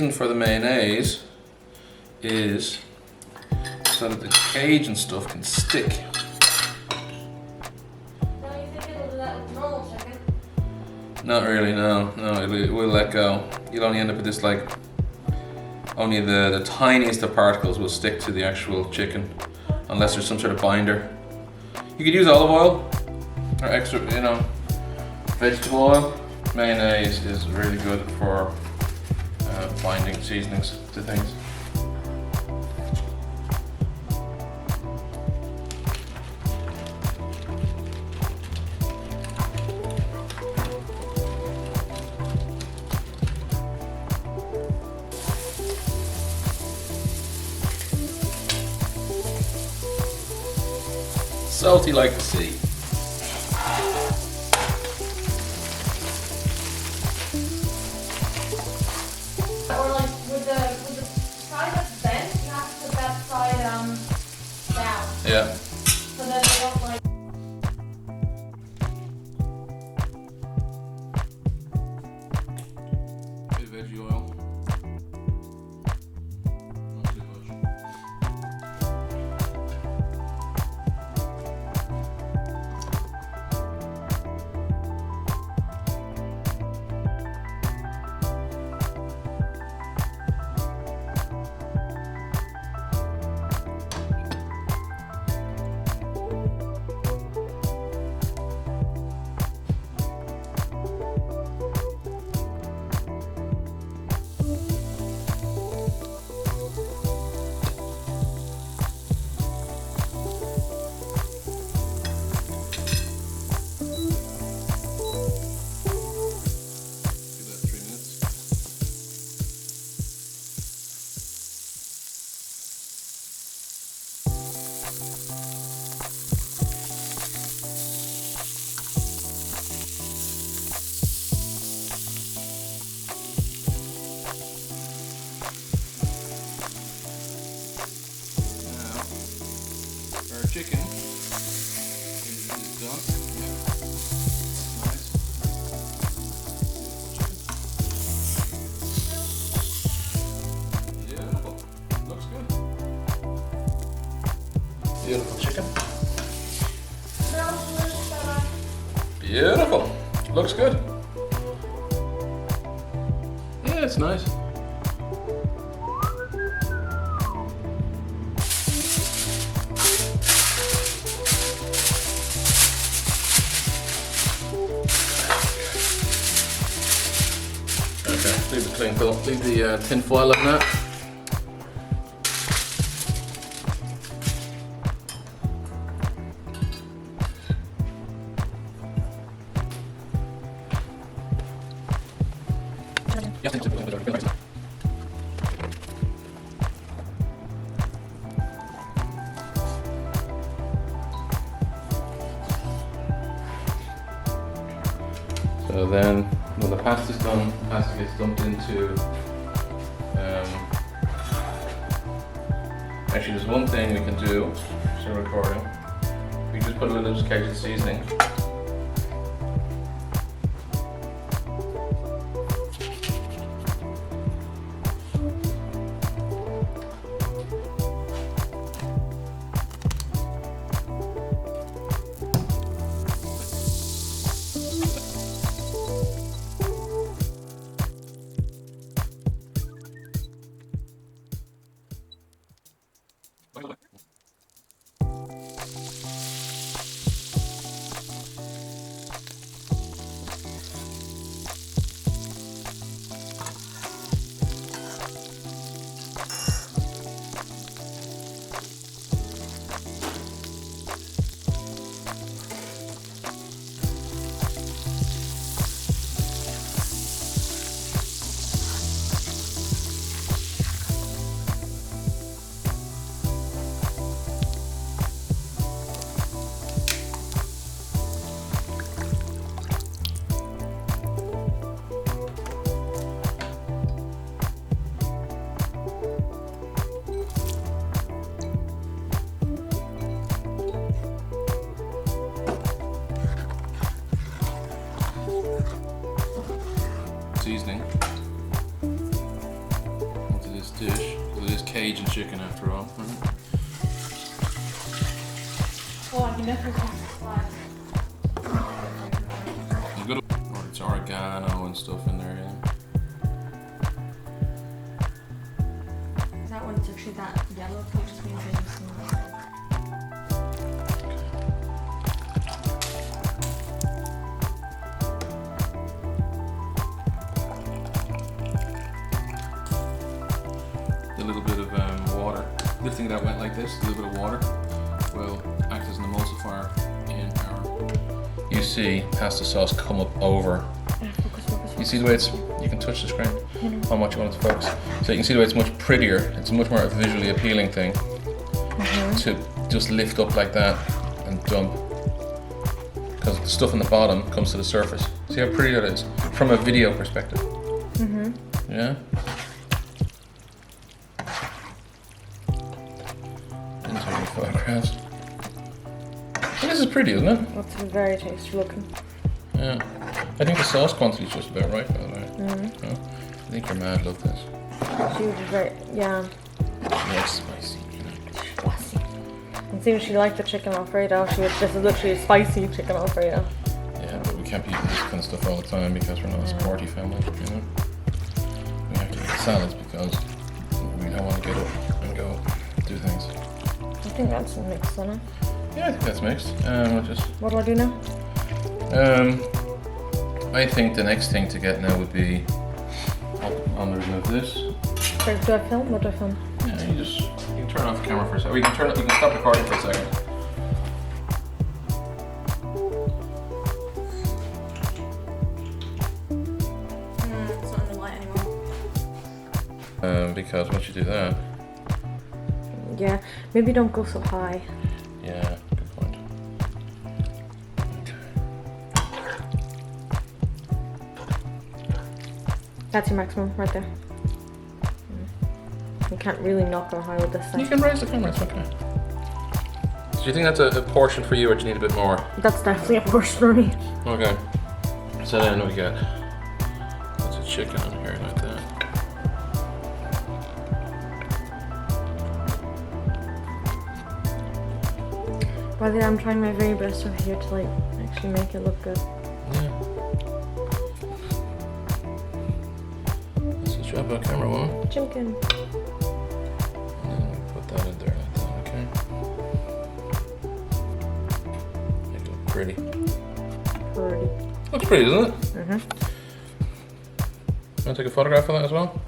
For the mayonnaise is so that the Cajun stuff can stick. Don't you think it'll do that with normal chicken? Not really, no. It will let go. You'll only end up with this like, only the tiniest of particles will stick to the actual chicken, unless there's some sort of binder. You could use olive oil or extra, vegetable oil. Mayonnaise is really good for binding seasonings to things. Salty like the sea. Or like with the side that's bent, you have to put that side down. Yeah. So that they don't like. Bit of veggie oil. Not too much. Our chicken is done. Yeah. Nice. Beautiful. Looks good. Beautiful chicken. Smells delicious, Emma. Beautiful. Looks good. Yeah, it's nice. Okay, leave the cling film, leave the tin foil like that. So then, when the pasta's done, the pasta gets dumped into. Actually, there's one thing we can do. Still recording. We just put a little Cajun seasoning. Cajun chicken after all. Right? Oh, I can definitely taste the spice. It's good. Or it's oregano and stuff in there, yeah. That one's actually that yellow, which just means I just smell A little bit of water. Lifting it out wet like this, a little bit of water will act as an emulsifier in our. You see pasta sauce come up over. You see the way it's. You can touch the screen. How much you want it to focus. So you can see the way it's much prettier. It's much more a visually appealing thing to just lift up like that and dump. Because the stuff on the bottom comes to the surface. See how pretty that is from a video perspective. Yeah. Photographs. This is pretty, isn't it? That's very tasty looking. Yeah. I think the sauce quantity is just about right, by the way. Yeah. I think your mad love this. She was very, yeah. It's spicy, you know. Spicy. And see, she liked the chicken Alfredo. This is literally a spicy chicken Alfredo. Yeah, but we can't be eating this kind of stuff all the time because we're not a sporty family, you know. We have to eat salads because we don't want to get up and go do things. I think that's mixed, isn't it? Yeah, I think that's mixed. What do I do now? I think the next thing to get now would be I'll remove this. Sorry, do I film? What do I film? Yeah, you can turn off the camera for a second. Or you can stop recording for a second. it's not in the light anymore. Because once you do that. Yeah, maybe don't go so high. Yeah, good point. Okay. That's your maximum right there. You can't really knock them high with this You thing. can raise the camera, it's okay. Do you think that's a portion for you or do you need a bit more? That's definitely a portion for me. Okay. So then we got lots of chicken on here like that. By the way, I'm trying my very best over here to like actually make it look good. Yeah. That's the job of camera one. Chicken. And then we put that in there like that, okay? Make it look pretty. Pretty. Looks pretty, doesn't it? Mm-hmm. Want to take a photograph of that as well?